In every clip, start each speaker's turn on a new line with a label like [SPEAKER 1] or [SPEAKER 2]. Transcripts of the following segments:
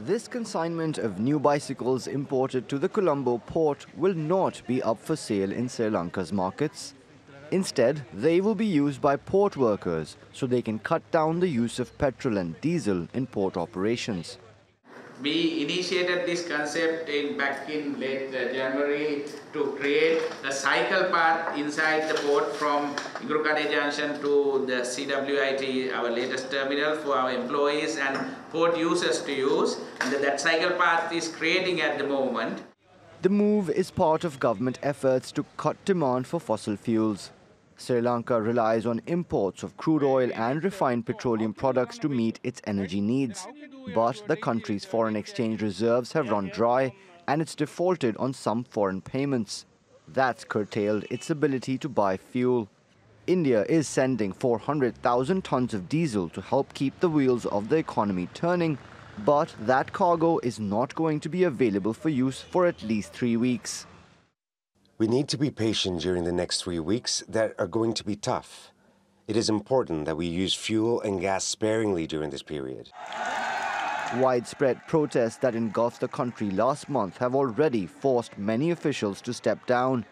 [SPEAKER 1] This consignment of new bicycles imported to the Colombo port will not be up for sale in Sri Lanka's markets. Instead, they will be used by port workers so they can cut down the use of petrol and diesel in port operations.
[SPEAKER 2] We initiated this concept back in late January to create the cycle path inside the port from Igurukade Junction to the CWIT, our latest terminal, for our employees and port users to use. And that cycle path is creating at the moment.
[SPEAKER 1] The move is part of government efforts to cut demand for fossil fuels. Sri Lanka relies on imports of crude oil and refined petroleum products to meet its energy needs. But the country's foreign exchange reserves have run dry and it's defaulted on some foreign payments. That's curtailed its ability to buy fuel. India is sending 400,000 tons of diesel to help keep the wheels of the economy turning, but that cargo is not going to be available for use for at least 3 weeks.
[SPEAKER 3] We need to be patient during the next 3 weeks that are going to be tough. It is important that we use fuel and gas sparingly during this period.
[SPEAKER 1] Widespread protests that engulfed the country last month have already forced many officials to step down.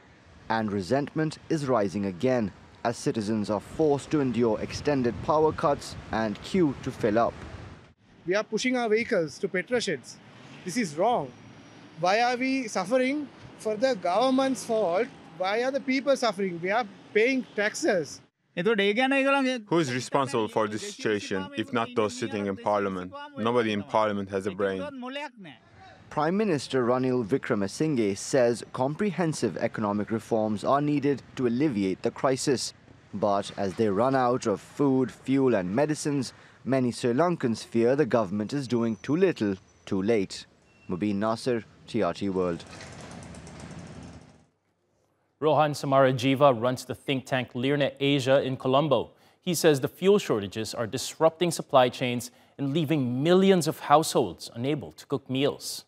[SPEAKER 1] And resentment is rising again as citizens are forced to endure extended power cuts and queue to fill up.
[SPEAKER 4] We are pushing our vehicles to petrol sheds. This is wrong. Why are we suffering? For the government's fault, why are the people suffering? We are paying taxes.
[SPEAKER 5] Who is responsible for this situation, if not those sitting in Parliament? Nobody in Parliament has a brain.
[SPEAKER 1] Prime Minister Ranil Wickremesinghe says comprehensive economic reforms are needed to alleviate the crisis. But as they run out of food, fuel and medicines, many Sri Lankans fear the government is doing too little, too late. Mobin Nasir, TRT World.
[SPEAKER 6] Rohan Samarajiva runs the think tank LIRNEAsia in Colombo. He says the fuel shortages are disrupting supply chains and leaving millions of households unable to cook meals.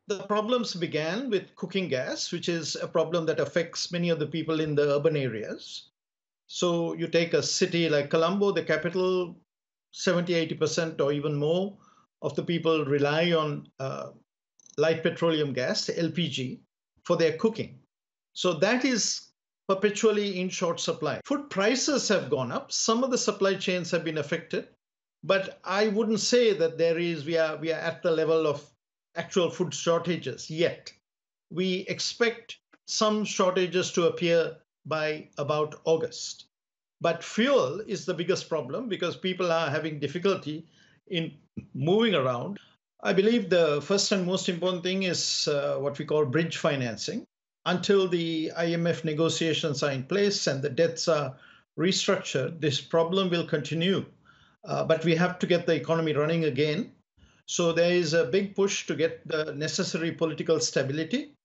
[SPEAKER 7] The problems began with cooking gas, which is a problem that affects many of the people in the urban areas. So you take a city like Colombo, the capital, 70–80% or even more of the people rely on light petroleum gas, LPG, for their cooking. So that is perpetually in short supply. Food prices have gone up. Some of the supply chains have been affected, but I wouldn't say that we are at the level of actual food shortages yet. We expect some shortages to appear by about August. But fuel is the biggest problem because people are having difficulty in moving around. I believe the first and most important thing is what we call bridge financing. Until the IMF negotiations are in place and the debts are restructured, this problem will continue. But we have to get the economy running again. So there is a big push to get the necessary political stability